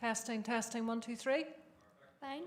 Testing, testing, 1, 2, 3. Fine.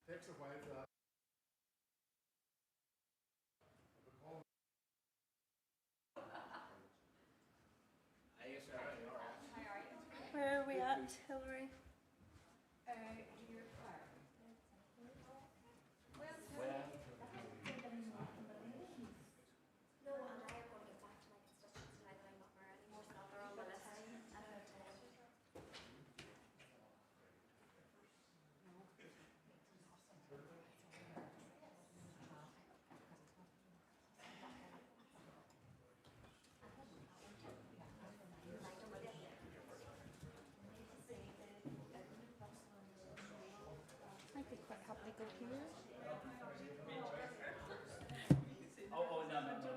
Takes a while for that. Where are we at, Hillary? No, and I am going to get back to my constituents tonight that I'm not there anymore, so they're on the list. I'd be quite happy to go here. Oh, no, listen.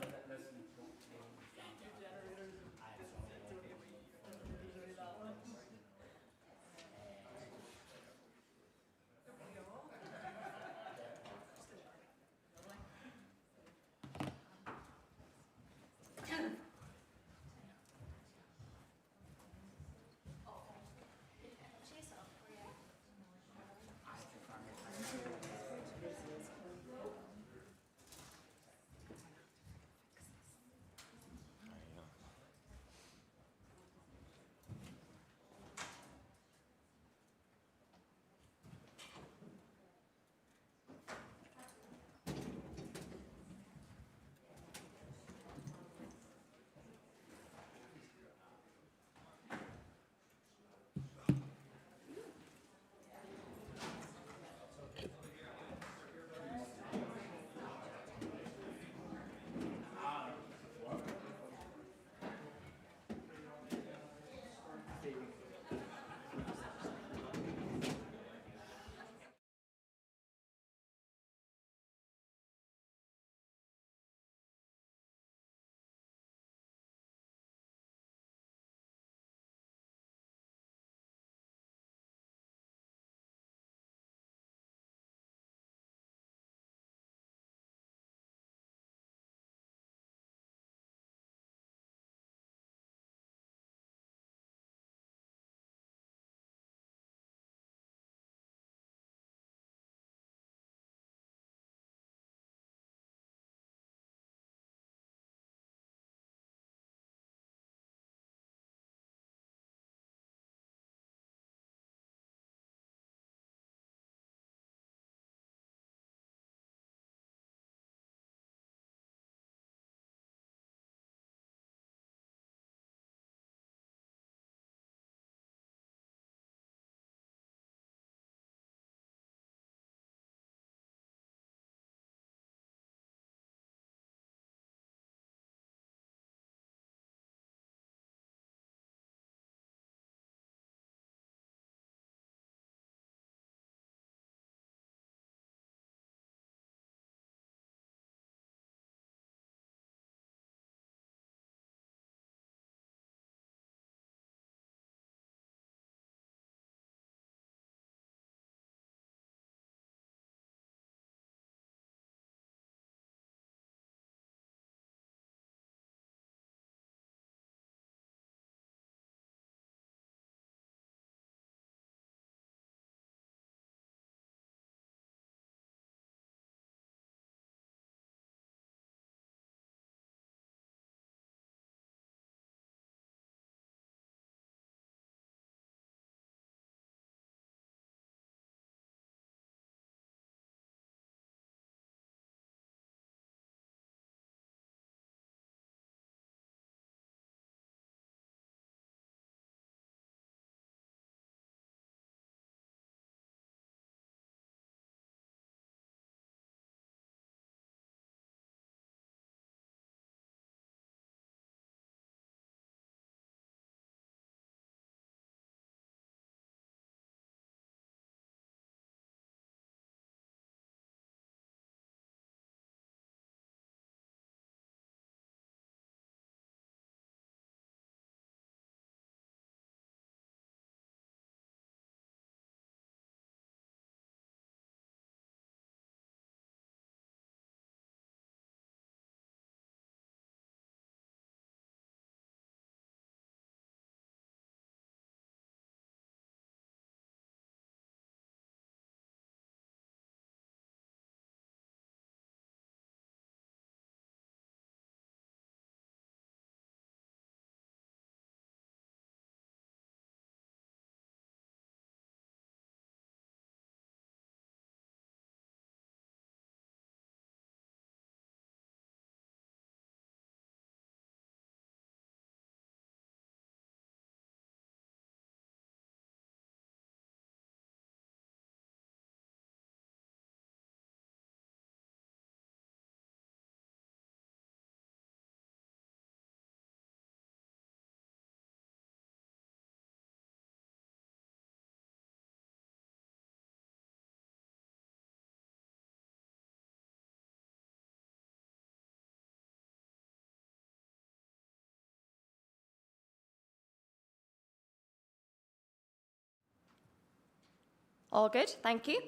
All good, thank you.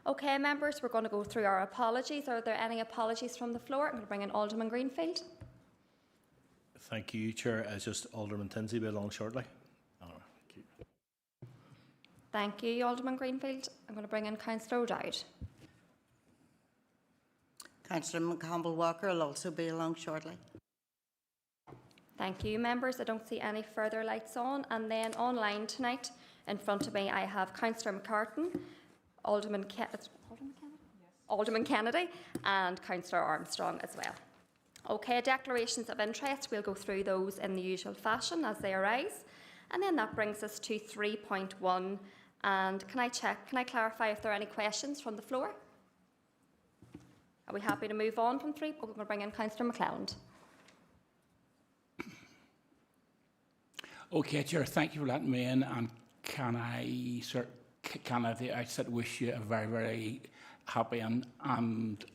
Okay, members, we're going to go through our apologies. Are there any apologies from the floor? I'm going to bring in Alderman Greenfield. Thank you, Chair. Just Alderman Tinsey be along shortly. Oh, thank you. Thank you, Alderman Greenfield. I'm going to bring in Councillor O'Dowd. Councillor McCampbell Walker will also be along shortly. Thank you, members. I don't see any further lights on. And then online tonight, in front of me, I have Councillor McCartan, Alderman Kennedy, and Councillor Armstrong as well. Okay, declarations of interest. We'll go through those in the usual fashion as they arise. And then that brings us to 3.1. And can I clarify if there are any questions from the floor? Are we happy to move on from 3? We're going to bring in Councillor McClelland. Okay, Chair, thank you for letting me in. And can I at the outset wish you a very, very happy and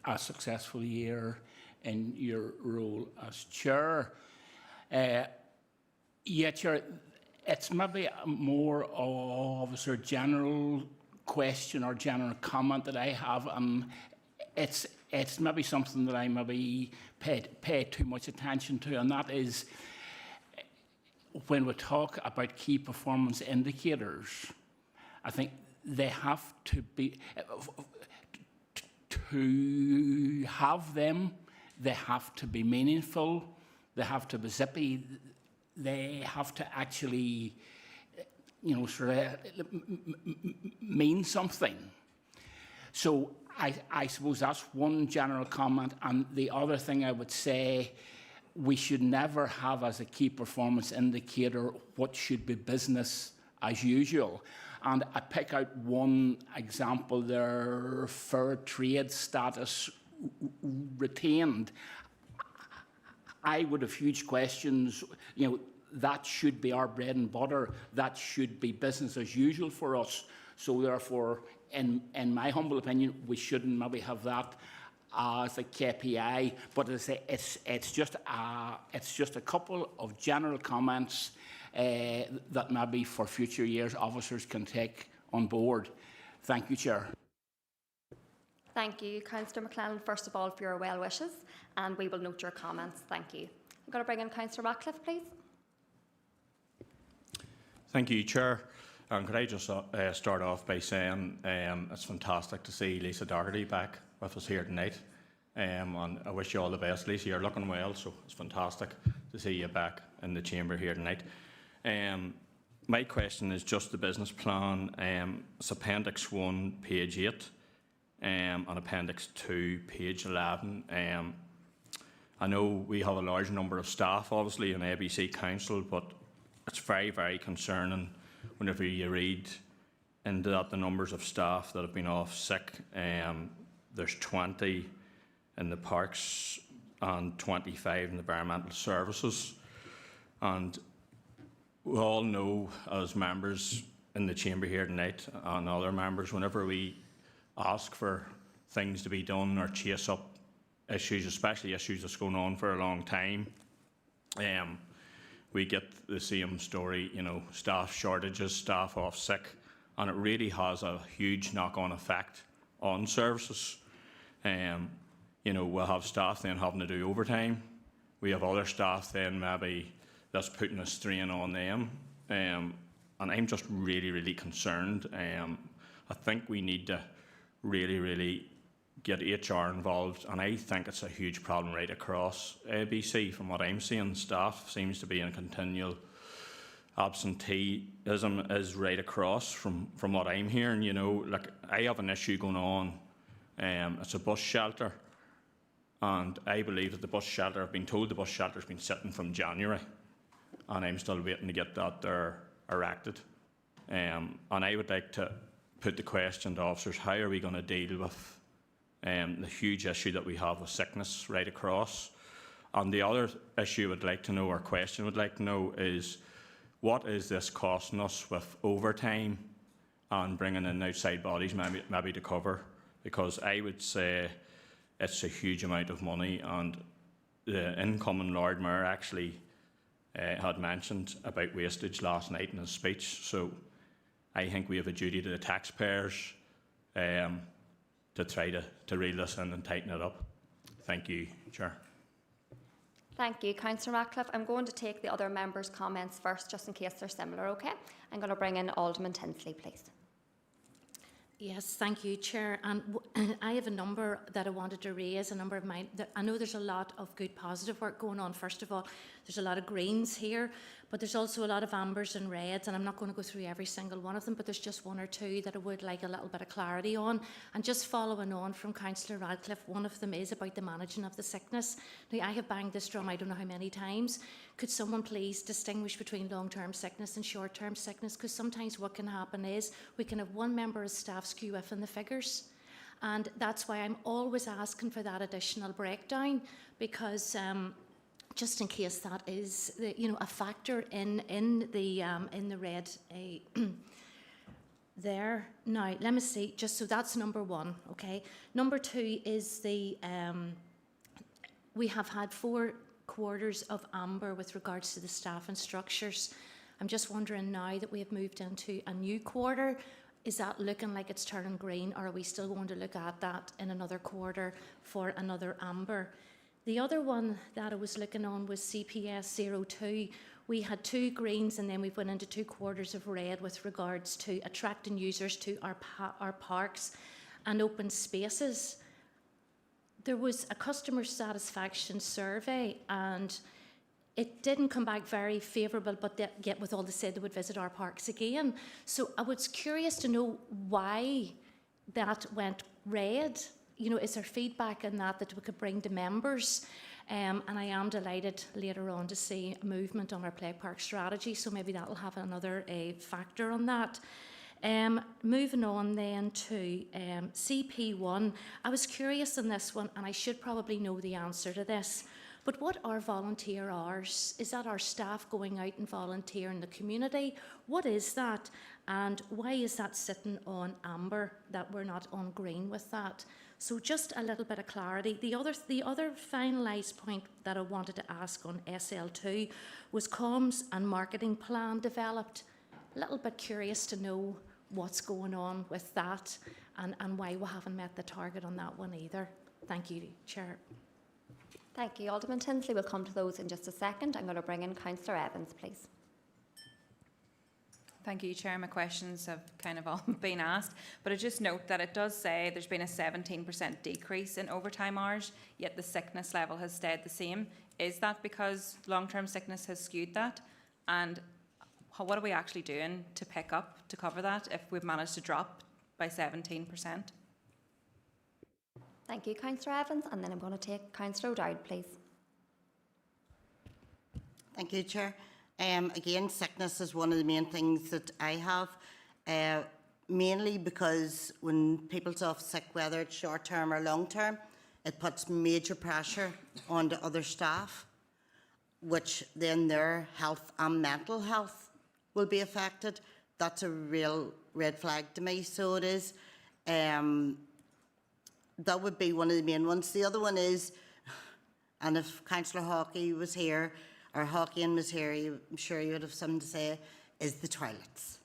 a successful year in your role as Chair. Yeah, Chair, it's maybe more of a sort of general question or general comment that I have. It's maybe something that I maybe paid too much attention to, and that is when we talk about key performance indicators, I think they have to be, to have them, they have to be meaningful, they have to be zippy, they have to actually, sort of mean something. So I suppose that's one general comment. And the other thing I would say, we should never have as a key performance indicator what should be business as usual. And I pick out one example there, fair trade status retained. I would have huge questions, that should be our bread and butter, that should be business as usual for us. So therefore, in my humble opinion, we shouldn't maybe have that as a KPI, but as I say, it's just a couple of general comments that maybe for future years officers can take on board. Thank you, Chair. Thank you, Councillor McClelland, first of all, for your well wishes, and we will note your comments. Thank you. I'm going to bring in Councillor Ratcliffe, please. Thank you, Chair. Could I just start off by saying it's fantastic to see Lisa Doherty back with us here tonight. And I wish you all the best, Lisa. You're looking well, so it's fantastic to see you back in the chamber here tonight. My question is just the business plan. It's Appendix 1, page 8, and Appendix 2, page 11. I know we have a large number of staff, obviously, in ABC Council, but it's very, very concerning whenever you read into that the numbers of staff that have been off sick. There's 20 in the parks and 25 in the environmental services. And we all know, as members in the chamber here tonight and other members, whenever we ask for things to be done or chase up issues, especially issues that's going on for a long time, we get the same story, staff shortages, staff off sick, and it really has a huge knock-on effect on services. We'll have staff then having to do overtime. We have other staff then maybe that's putting a strain on them. And I'm just really, really concerned. I think we need to really, really get HR involved, and I think it's a huge problem right across ABC. From what I'm seeing, staff seems to be in continual absenteeism is right across from what I'm hearing. I have an issue going on. It's a bus shelter, and I believe that the bus shelter, I've been told the bus shelter's been sitting from January, and I'm still waiting to get that there erected. And I would like to put the question to officers, how are we going to deal with the huge issue that we have with sickness right across? And the other issue I would like to know, or question I would like to know, is what is this costing us with overtime and bringing in outside bodies maybe to cover? Because I would say it's a huge amount of money, and the incoming Lord Mayor actually had mentioned about wastage last night in his speech. So I think we have a duty to the taxpayers to try to reel this in and tighten it up. Thank you, Chair. Thank you, Councillor Ratcliffe. I'm going to take the other members' comments first, just in case they're similar, okay? I'm going to bring in Alderman Tinsley, please. Yes, thank you, Chair. And I have a number that I wanted to raise, a number of mine. I know there's a lot of good positive work going on. First of all, there's a lot of greens here, but there's also a lot of ambers and reds, and I'm not going to go through every single one of them, but there's just one or two that I would like a little bit of clarity on. And just following on from Councillor Radcliffe, one of them is about the managing of the sickness. Now, I have banged this drum I don't know how many times. Could someone please distinguish between long-term sickness and short-term sickness? Because sometimes what can happen is we can have one member of staff skew off in the figures. And that's why I'm always asking for that additional breakdown, because just in case that is, a factor in the red there. Now, let me see. Just so that's number one. Okay. Number two is we have had 4 quarters of amber with regards to the staff and structures. I'm just wondering now that we have moved into a new quarter, is that looking like it's turning green, or are we still going to look at that in another quarter for another amber? The other one that I was looking on was CPS 02. We had 2 greens and then we went into 2 quarters of red with regards to attracting users to our parks and open spaces. There was a customer satisfaction survey and it didn't come back very favourable, but yet with all they said they would visit our parks again. So I was curious to know why that went red. Is there feedback in that we could bring to members? And I am delighted later on to see a movement on our play park strategy, so maybe that will have another factor on that. Moving on then to CP1. I was curious on this one, and I should probably know the answer to this. But what are volunteer hours? Is that our staff going out and volunteering in the community? What is that? And why is that sitting on amber, that we're not on green with that? So just a little bit of clarity. The other finalised point that I wanted to ask on SL2 was comms and marketing plan developed. A little bit curious to know what's going on with that and why we haven't met the target on that one either. Thank you, Chair. Thank you, Alderman Tinsley. We'll come to those in just a second. I'm going to bring in Councillor Evans, please. Thank you, Chair. My questions have kind of all been asked, but I just note that it does say there's been a 17% decrease in overtime hours, yet the sickness level has stayed the same. Is that because long-term sickness has skewed that? And what are we actually doing to pick up, to cover that, if we've managed to drop by 17%? Thank you, Councillor Evans. And then I'm going to take Councillor O'Dowd, please. Thank you, Chair. Again, sickness is one of the main things that I have, mainly because when people's off sick, whether it's short-term or long-term, it puts major pressure onto other staff, which then their health and mental health will be affected. That's a real red flag to me, so it is. That would be one of the main ones. The other one is, and if Councillor Hawkey was here, or Hawkeyan was here, I'm sure you would have something to say, is the toilets.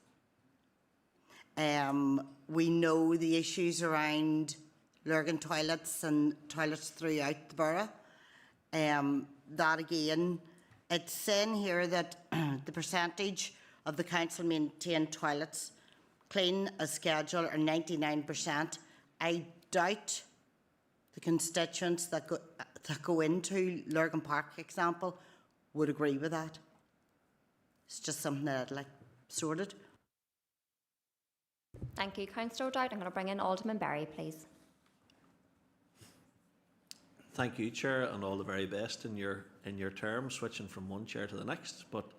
We know the issues around Lurgan toilets and toilets throughout the borough. That again, it's saying here that the percentage of the council maintained toilets clean as scheduled are 99%. I doubt the constituents that go into Lurgan Park, for example, would agree with that. It's just something that I'd like sorted. Thank you, Councillor O'Dowd. I'm going to bring in Alderman Berry, please. Thank you, Chair, and all the very best in your term, switching from one chair to the next, but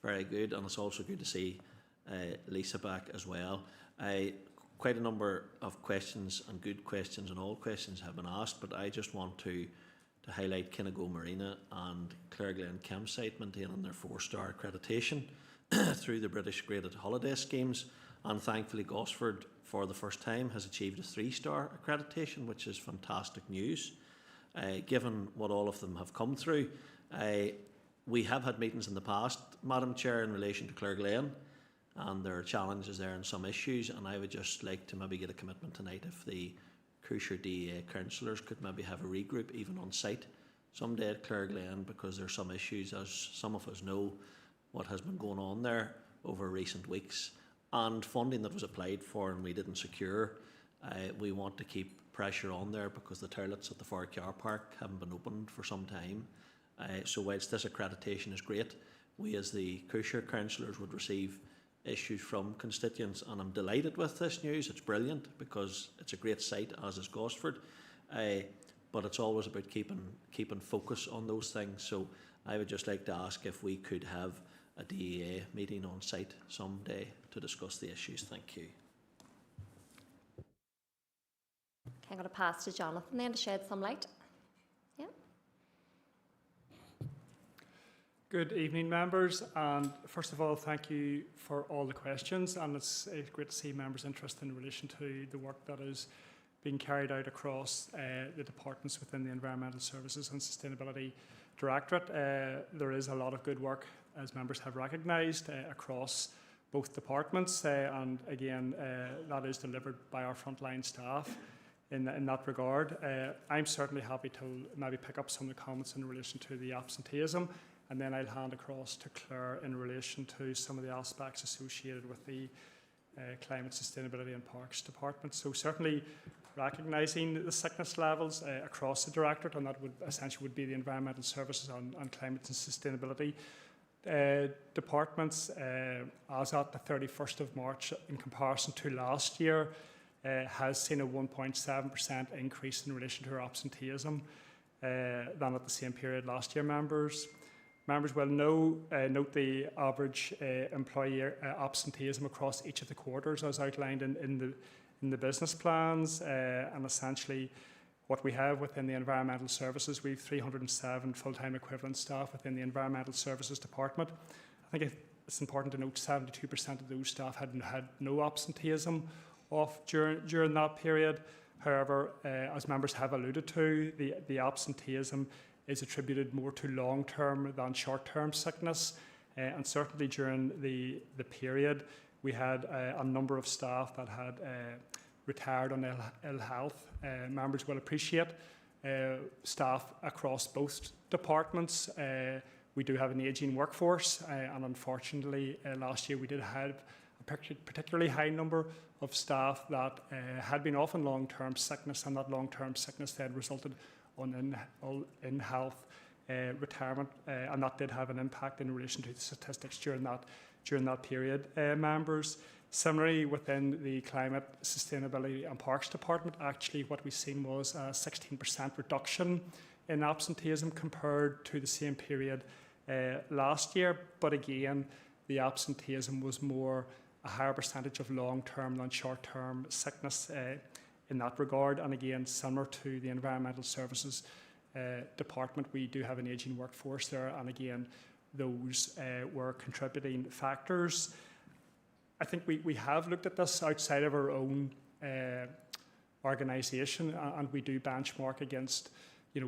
very good, and it's also good to see Lisa back as well. Quite a number of questions and good questions, and all questions have been asked, but I just want to highlight Kinnago Marina and Clareglen Campsite maintaining their 4-star accreditation through the British Graded Holiday Schemes, and thankfully Gosford for the first time has achieved a 3-star accreditation, which is fantastic news. Given what all of them have come through, we have had meetings in the past, Madam Chair, in relation to Clareglen, and there are challenges there and some issues, and I would just like to maybe get a commitment tonight if the Cruiser DEA councillors could maybe have a regroup even on site someday at Clareglen, because there are some issues, as some of us know what has been going on there over recent weeks, and funding that was applied for and we didn't secure. We want to keep pressure on there because the toilets at the Far Car Park haven't been opened for some time. So whilst this accreditation is great, we as the Cruiser councillors would receive issues from constituents, and I'm delighted with this news. It's brilliant because it's a great site, as is Gosford, but it's always about keeping focus on those things. So I would just like to ask if we could have a DEA meeting on site someday to discuss the issues. Thank you. Okay, I'm going to pass to Jonathan then to shed some light. Yeah. Good evening, members, and first of all, thank you for all the questions, and it's great to see members' interest in relation to the work that is being carried out across the departments within the Environmental Services and Sustainability Directorate. There is a lot of good work, as members have recognised, across both departments, and again, that is delivered by our frontline staff. In that regard, I'm certainly happy to maybe pick up some of the comments in relation to the absenteeism, and then I'll hand across to Claire in relation to some of the aspects associated with the Climate, Sustainability and Parks Department. So certainly recognising the sickness levels across the Directorate, and that would essentially be the Environmental Services and Climate and Sustainability departments, as at the 31st of March in comparison to last year, has seen a 1.7% increase in relation to our absenteeism than at the same period last year. Members will note the average employee absenteeism across each of the quarters as outlined in the business plans, and essentially what we have within the Environmental Services, we have 307 full-time equivalent staff within the Environmental Services Department. I think it's important to note 72% of those staff had no absenteeism off during that period. However, as members have alluded to, the absenteeism is attributed more to long-term than short-term sickness, and certainly during the period we had a number of staff that had retired on ill health. Members will appreciate staff across both departments. We do have an ageing workforce, and unfortunately last year we did have a particularly high number of staff that had been off in long-term sickness, and that long-term sickness then resulted on in-health retirement, and that did have an impact in relation to the statistics during that period. Members, similarly within the Climate, Sustainability and Parks Department, actually what we seen was a 16% reduction in absenteeism compared to the same period last year, but again the absenteeism was a higher percentage of long-term than short-term sickness in that regard. And again, similar to the Environmental Services Department, we do have an ageing workforce there, and again, those were contributing factors. I think we have looked at this outside of our own organisation, and we do benchmark against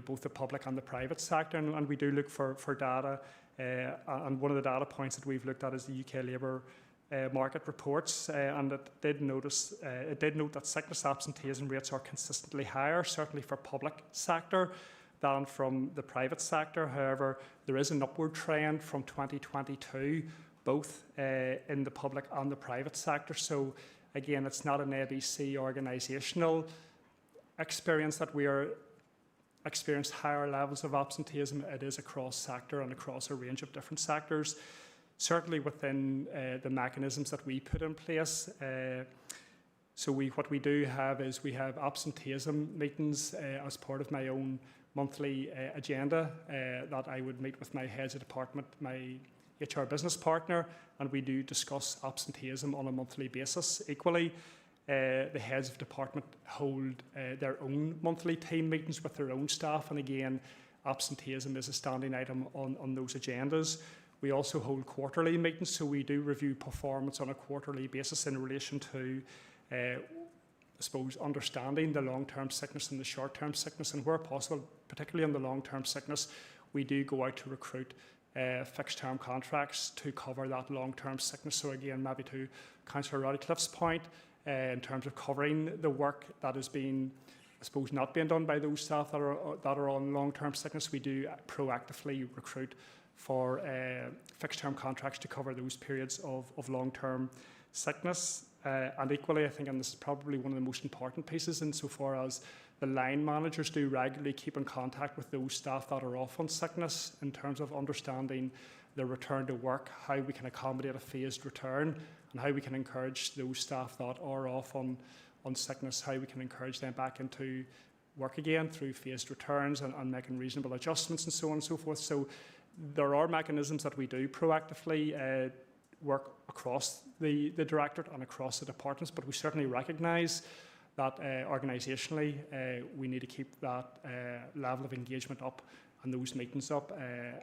both the public and the private sector, and we do look for data. And one of the data points that we've looked at is the UK Labour market reports, and it did note that sickness absenteeism rates are consistently higher, certainly for public sector, than from the private sector. However, there is an upward trend from 2022, both in the public and the private sector. So again, it's not an ABC organisational experience that we are experienced higher levels of absenteeism. It is across sector and across a range of different sectors. Certainly within the mechanisms that we put in place. What we do have is we have absenteeism meetings as part of my own monthly agenda that I would meet with my heads of department, my HR business partner, and we do discuss absenteeism on a monthly basis. Equally, the heads of department hold their own monthly team meetings with their own staff, and again, absenteeism is a standing item on those agendas. We also hold quarterly meetings, so we do review performance on a quarterly basis in relation to, I suppose, understanding the long-term sickness and the short-term sickness, and where possible, particularly on the long-term sickness, we do go out to recruit fixed-term contracts to cover that long-term sickness. So again, maybe to Councillor Radcliffe's point, in terms of covering the work that is being, I suppose, not being done by those staff that are on long-term sickness, we do proactively recruit for fixed-term contracts to cover those periods of long-term sickness. And equally, I think, and this is probably one of the most important pieces insofar as the line managers do regularly keep in contact with those staff that are off on sickness in terms of understanding the return to work, how we can accommodate a phased return, and how we can encourage those staff that are off on sickness, how we can encourage them back into work again through phased returns and making reasonable adjustments and so on and so forth. So there are mechanisms that we do proactively work across the directorate and across the departments, but we certainly recognise that organisationally we need to keep that level of engagement up and those meetings up.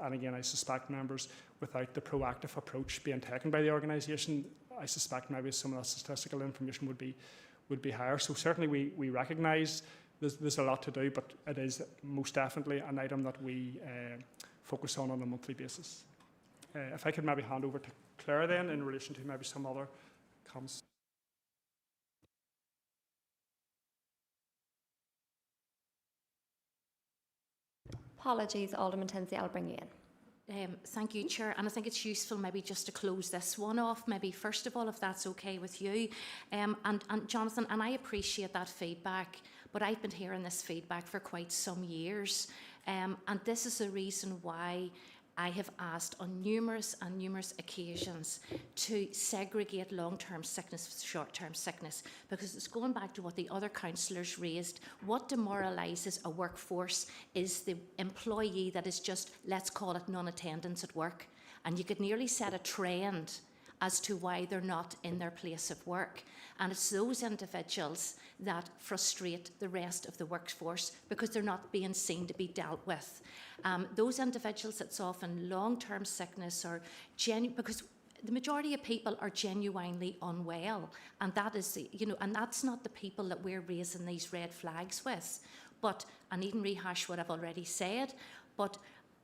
And again, I suspect, members, without the proactive approach being taken by the organisation, I suspect maybe some of that statistical information would be higher. So certainly we recognise there's a lot to do, but it is most definitely an item that we focus on a monthly basis. If I could maybe hand over to Claire then in relation to maybe some other comments. Apologies, Alderman Tinsley, I'll bring you in. Thank you, Chair. And I think it's useful maybe just to close this one off, maybe first of all, if that's okay with you. And Jonathan, and I appreciate that feedback, but I've been hearing this feedback for quite some years. And this is the reason why I have asked on numerous occasions to segregate long-term sickness from short-term sickness, because it's going back to what the other councillors raised. What demoralises a workforce is the employee that is just, let's call it, non-attendance at work. And you could nearly set a trend as to why they're not in their place of work. And it's those individuals that frustrate the rest of the workforce because they're not being seen to be dealt with. Those individuals that's often long-term sickness or because the majority of people are genuinely unwell, and that is, and that's not the people that we're raising these red flags with. But I needn't rehash what I've already said, but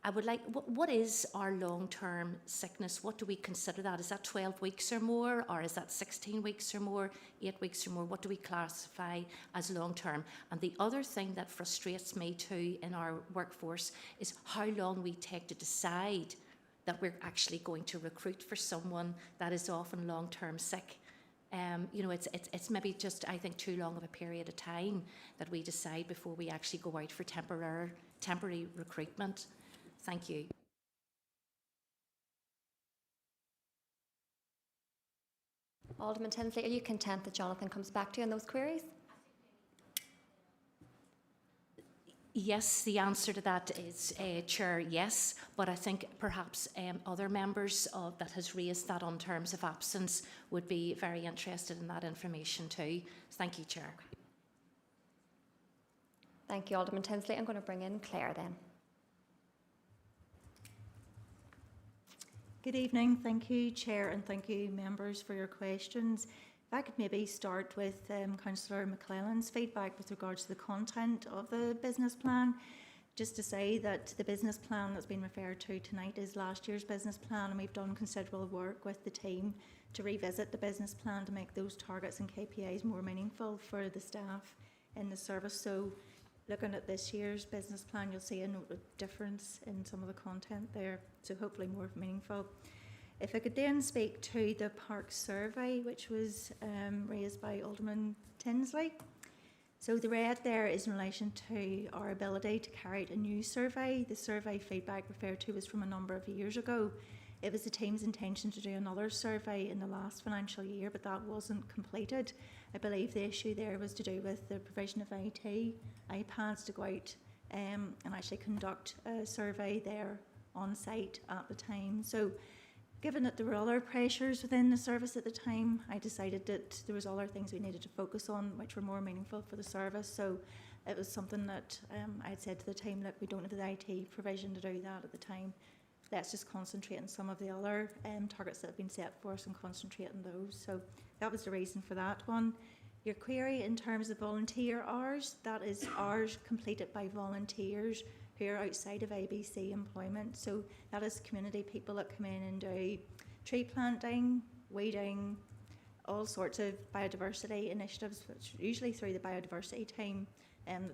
I would like, what is our long-term sickness? What do we consider that? Is that 12 weeks or more, or is that 16 weeks or more, 8 weeks or more? What do we classify as long-term? And the other thing that frustrates me too in our workforce is how long we take to decide that we're actually going to recruit for someone that is often long-term sick. It's maybe just, I think, too long of a period of time that we decide before we actually go out for temporary recruitment. Thank you. Alderman Tinsley, are you content that Jonathan comes back to you on those queries? Yes, the answer to that is, Chair, yes, but I think perhaps other members that has raised that on terms of absence would be very interested in that information too. Thank you, Chair. Thank you, Alderman Tinsley. I'm going to bring in Claire then. Good evening. Thank you, Chair, and thank you, members, for your questions. If I could maybe start with Councillor McClellan's feedback with regards to the content of the business plan. Just to say that the business plan that's been referred to tonight is last year's business plan, and we've done considerable work with the team to revisit the business plan to make those targets and KPIs more meaningful for the staff in the service. So looking at this year's business plan, you'll see a difference in some of the content there, so hopefully more meaningful. If I could then speak to the park survey, which was raised by Alderman Tinsley. So the red there is in relation to our ability to carry out a new survey. The survey feedback referred to was from a number of years ago. It was the team's intention to do another survey in the last financial year, but that wasn't completed. I believe the issue there was to do with the provision of IT, iPads to go out and actually conduct a survey there on site at the time. So given that there were other pressures within the service at the time, I decided that there was other things we needed to focus on which were more meaningful for the service. So it was something that I had said to the team, look, we don't have the IT provision to do that at the time. Let's just concentrate on some of the other targets that have been set for us and concentrate on those. So that was the reason for that one. Your query in terms of volunteer hours, that is hours completed by volunteers who are outside of ABC employment. So that is community people that come in and do tree planting, weeding, all sorts of biodiversity initiatives, which usually through the biodiversity team,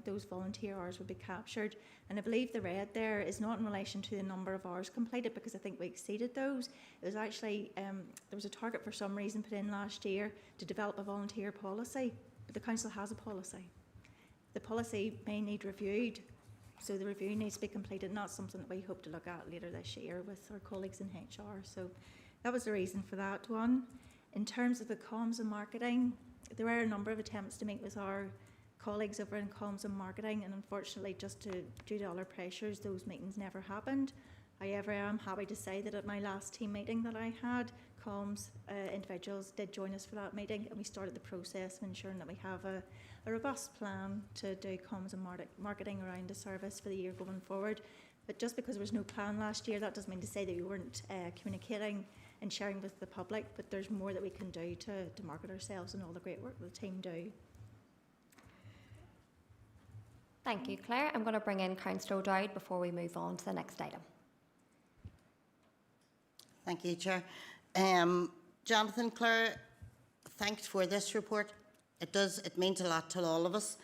those volunteer hours would be captured. And I believe the red there is not in relation to the number of hours completed, because I think we exceeded those. It was actually, there was a target for some reason put in last year to develop a volunteer policy, but the council has a policy. The policy may need reviewed, so the review needs to be completed, and that's something that we hope to look at later this year with our colleagues in HR. So that was the reason for that one. In terms of the comms and marketing, there were a number of attempts to meet with our colleagues over in comms and marketing, and unfortunately, due to all our pressures, those meetings never happened. However, I am happy to say that at my last team meeting that I had, comms individuals did join us for that meeting, and we started the process of ensuring that we have a robust plan to do comms and marketing around the service for the year going forward. But just because there was no plan last year, that doesn't mean to say that we weren't communicating and sharing with the public, but there's more that we can do to market ourselves and all the great work the team do. Thank you, Claire. I'm going to bring in Councillor O'Dowd before we move on to the next item. Thank you, Chair. Jonathan, Claire, thanks for this report. It means a lot to all of us.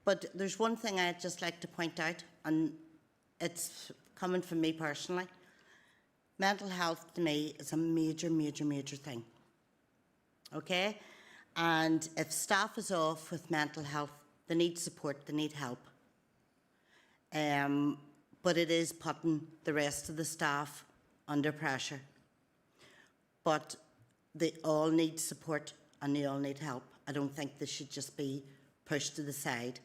But there's one thing I'd just like to point out, and it's coming from me personally. Mental health to me is a major, major, major thing. Okay? And if staff is off with mental health, they need support, they need help. But it is putting the rest of the staff under pressure. But they all need support and they all need help. I don't think they should just be pushed to the side.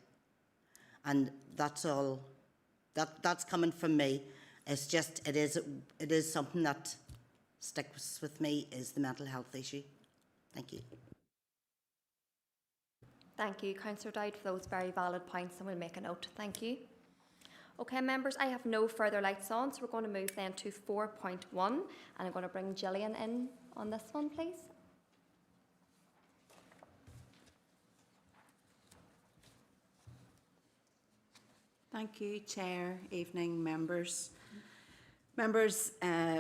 And that's all. That's coming from me. It's just, it is something that sticks with me, is the mental health issue. Thank you. Thank you, Councillor Dowd, for those very valid points, and we'll make a note. Thank you. Okay, members, I have no further lights on, so we're going to move then to 4.1, and I'm going to bring Gillian in on this one, please. Thank you, Chair. Evening, members. Members,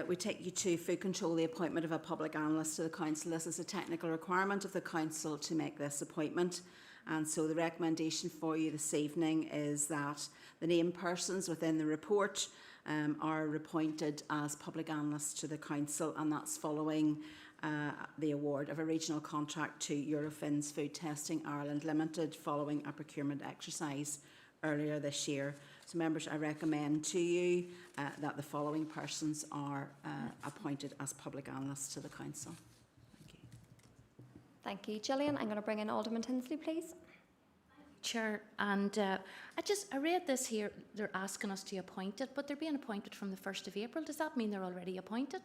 we take you to full control the appointment of a public analyst to the Council. This is a technical requirement of the Council to make this appointment. And so the recommendation for you this evening is that the named persons within the report are appointed as public analysts to the Council, and that's following the award of a regional contract to Eurofins Food Testing Ireland Limited following a procurement exercise earlier this year. So members, I recommend to you that the following persons are appointed as public analysts to the Council. Thank you. Thank you, Gillian. I'm going to bring in Alderman Tinsley, please. Chair, and I read this here, they're asking us to appoint it, but they're being appointed from the 1st of April. Does that mean they're already appointed?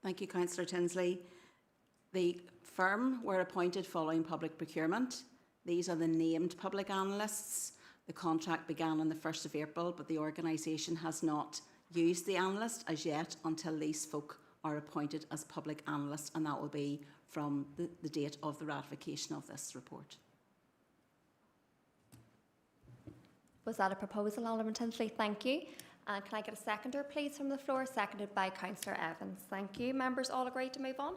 Thank you, Councillor Tinsley. The firm were appointed following public procurement. These are the named public analysts. The contract began on the 1st of April, but the organisation has not used the analyst as yet until these folk are appointed as public analysts, and that will be from the date of the ratification of this report. Was that a proposal, Alderman Tinsley? Thank you. And can I get a seconder, please, from the floor? Seconded by Councillor Evans. Thank you. Members all agreed to move on?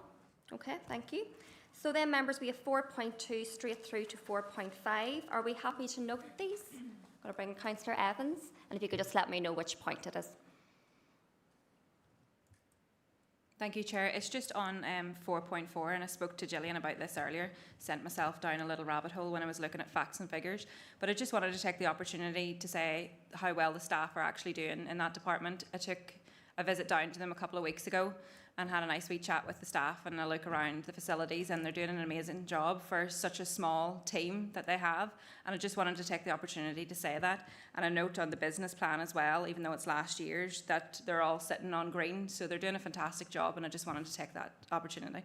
Okay, thank you. So then, members, we have 4.2 straight through to 4.5. Are we happy to note these? I'm going to bring Councillor Evans, and if you could just let me know which point it is. Thank you, Chair. It's just on 4.4, and I spoke to Gillian about this earlier, sent myself down a little rabbit hole when I was looking at facts and figures, but I just wanted to take the opportunity to say how well the staff are actually doing in that department. I took a visit down to them a couple of weeks ago and had a nice wee chat with the staff and a look around the facilities, and they're doing an amazing job for such a small team that they have, and I just wanted to take the opportunity to say that. And a note on the business plan as well, even though it's last year's, that they're all sitting on green, so they're doing a fantastic job, and I just wanted to take that opportunity.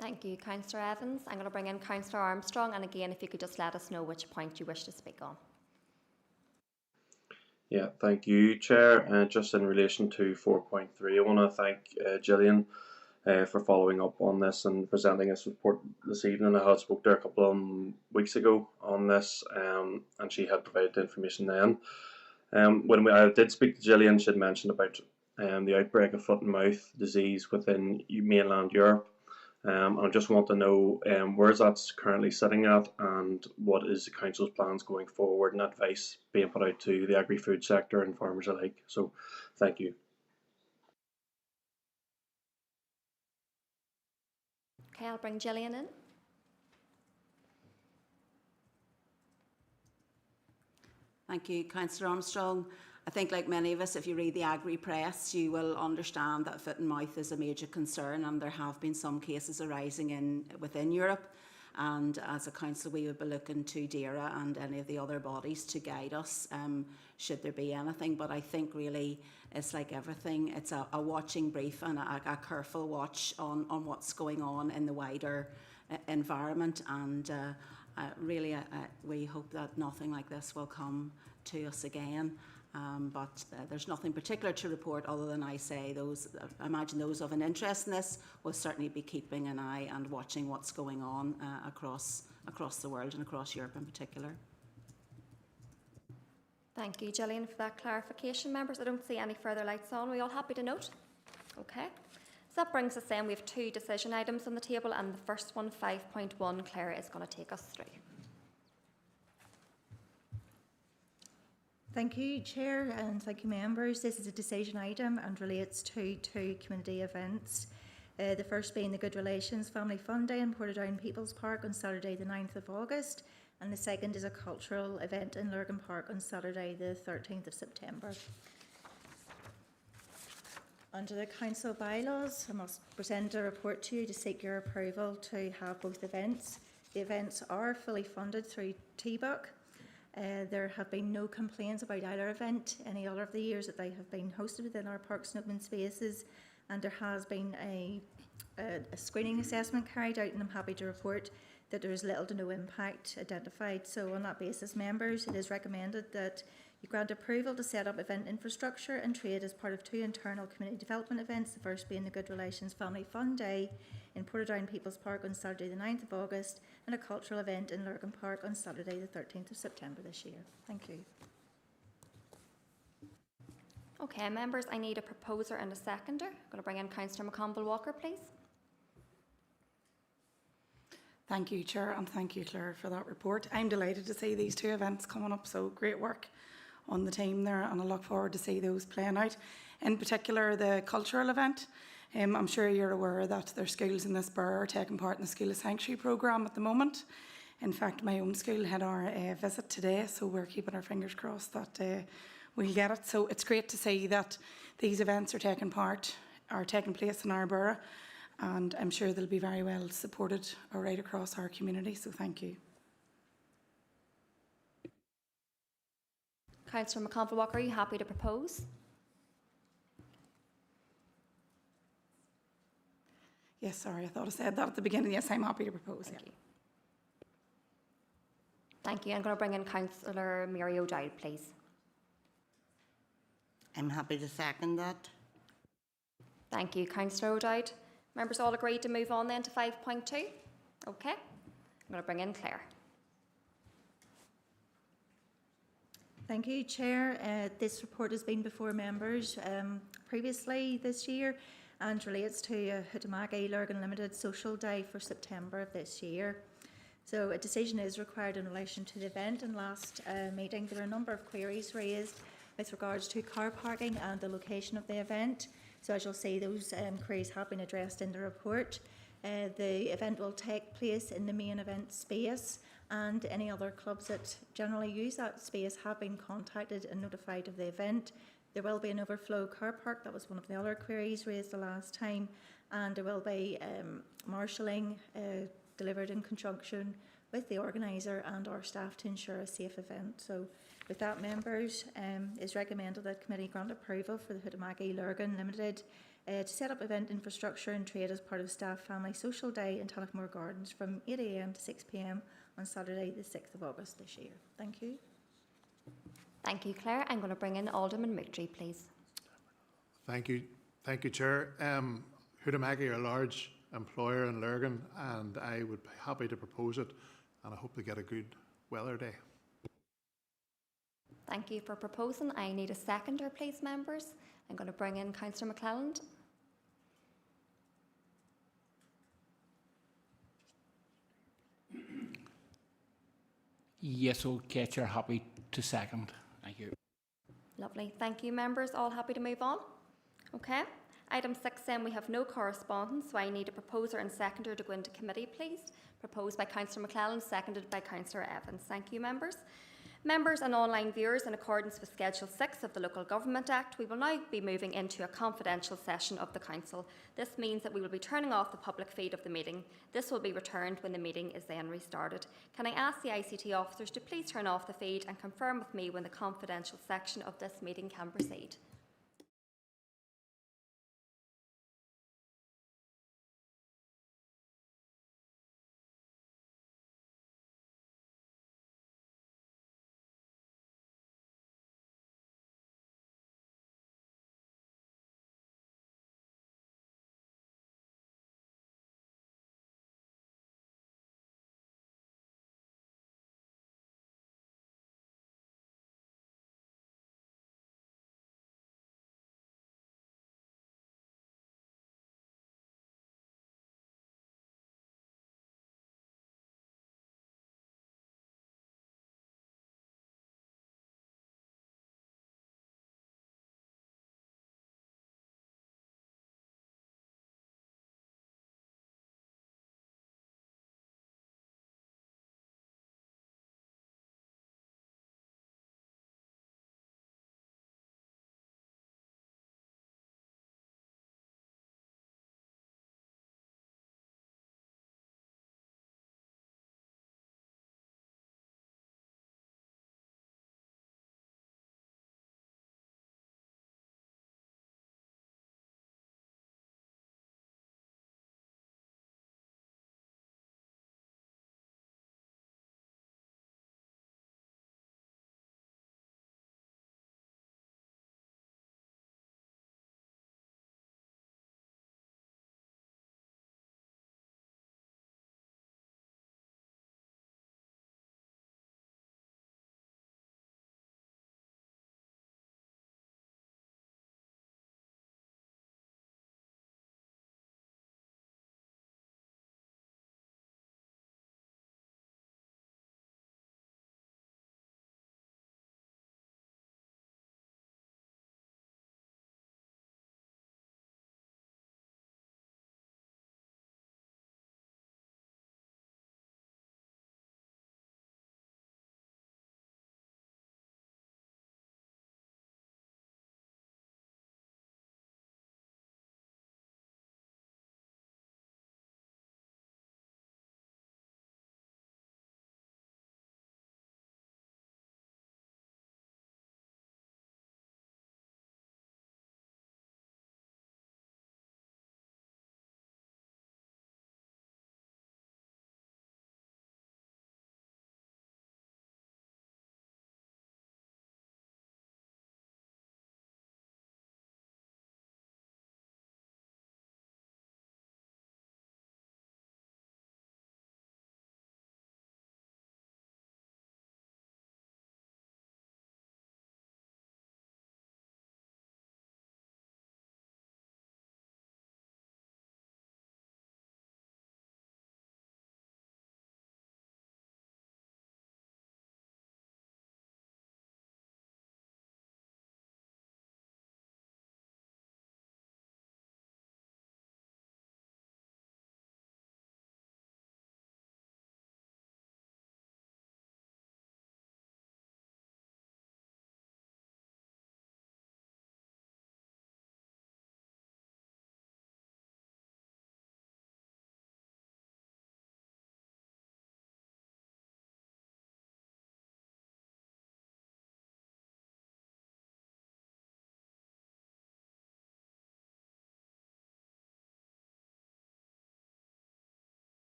Thank you, Councillor Evans. I'm going to bring in Councillor Armstrong, and again, if you could just let us know which point you wish to speak on. Yeah, thank you, Chair. Just in relation to 4.3, I want to thank Gillian for following up on this and presenting this report this evening. I had spoke to her a couple of weeks ago on this, and she had provided the information then. When I did speak to Gillian, she had mentioned about the outbreak of foot and mouth disease within mainland Europe. I just want to know where is that currently sitting at, and what is the council's plans going forward, and advice being put out to the agri-food sector and farmers alike. So, thank you. Okay, I'll bring Gillian in. Thank you, Councillor Armstrong. I think, like many of us, if you read the agri press, you will understand that foot and mouth is a major concern, and there have been some cases arising within Europe. And as a council, we would be looking to DERA and any of the other bodies to guide us should there be anything. But I think really it's like everything, it's a watching brief and a careful watch on what's going on in the wider environment. And really, we hope that nothing like this will come to us again. But there's nothing particular to report other than I imagine those of an interest in this will certainly be keeping an eye and watching what's going on across the world and across Europe in particular. Thank you, Gillian, for that clarification. Members, I don't see any further lights on. Are we all happy to note? Okay. So that brings us then, we have 2 decision items on the table, and the first one, 5.1, Claire is going to take us through. Thank you, Chair, and thank you, members. This is a decision item and relates to 2 community events. The first being the Good Relations Family Fun Day in Portadown People's Park on Saturday the 9th of August, and the second is a cultural event in Lurgan Park on Saturday the 13th of September. Under the Council bylaws, I must present a report to you to seek your approval to have both events. The events are fully funded through TBUC. There have been no complaints about either event any other of the years that they have been hosted within our parks and open spaces, and there has been a screening assessment carried out, and I'm happy to report that there is little to no impact identified. So on that basis, members, it is recommended that you grant approval to set up event infrastructure and trade as part of 2 internal community development events, the first being the Good Relations Family Fun Day in Portadown People's Park on Saturday the 9th of August, and a cultural event in Lurgan Park on Saturday the 13th of September this year. Thank you. Okay, members, I need a proposer and a seconder. I'm going to bring in Councillor McConville-Walker, please. Thank you, Chair, and thank you, Claire, for that report. I'm delighted to see these 2 events coming up, so great work on the team there, and I look forward to see those playing out. In particular, the cultural event. I'm sure you're aware that their schools in this borough are taking part in the School of Sanctuary programme at the moment. In fact, my own school had our visit today, so we're keeping our fingers crossed that we'll get it. So it's great to see that these events are taking place in our borough, and I'm sure they'll be very well supported right across our community, so thank you. Councillor McConville-Walker, are you happy to propose? Yes, sorry, I thought I said that at the beginning. Yes, I'm happy to propose. Thank you. Thank you. I'm going to bring in Councillor Mary O'Dowd, please. I'm happy to second that. Thank you, Councillor O'Dowd. Members all agreed to move on then to 5.2? Okay. I'm going to bring in Claire. Thank you, Chair. This report has been before members previously this year and relates to Armagh Lurgan Limited Social Day for September of this year. So a decision is required in relation to the event, and last meeting there were a number of queries raised with regards to car parking and the location of the event. So as you'll see, those queries have been addressed in the report. The event will take place in the main event space, and any other clubs that generally use that space have been contacted and notified of the event. There will be an overflow car park, that was one of the other queries raised the last time, and there will be marshalling delivered in conjunction with the organiser and our staff to ensure a safe event. So with that, members, it is recommended that committee grant approval for the Armagh Lurgan Limited to set up event infrastructure and trade as part of Staff Family Social Day in Tullochmore Gardens from 8 AM to 6 PM on Saturday the 6th of August this year. Thank you. Thank you, Claire. I'm going to bring in Alderman Moutry, please. Thank you, Chair. Huhtamaki are a large employer in Lurgan, and I would be happy to propose it, and I hope they get a good weather day. Thank you for proposing. I need a seconder, please, members. I'm going to bring in Councillor McClelland. Yes, okay, Chair, happy to second. Thank you. Lovely. Thank you, members. All happy to move on? Okay. Item 6 then, we have no correspondence, so I need a proposer and seconder to go into committee, please. Proposed by Councillor McClelland, seconded by Councillor Evans. Thank you, members. Members and online viewers, in accordance with Schedule 6 of the Local Government Act, we will now be moving into a confidential session of the Council. This means that we will be turning off the public feed of the meeting. This will be returned when the meeting is then restarted. Can I ask the ICT officers to please turn off the feed and confirm with me when the confidential section of this meeting can proceed?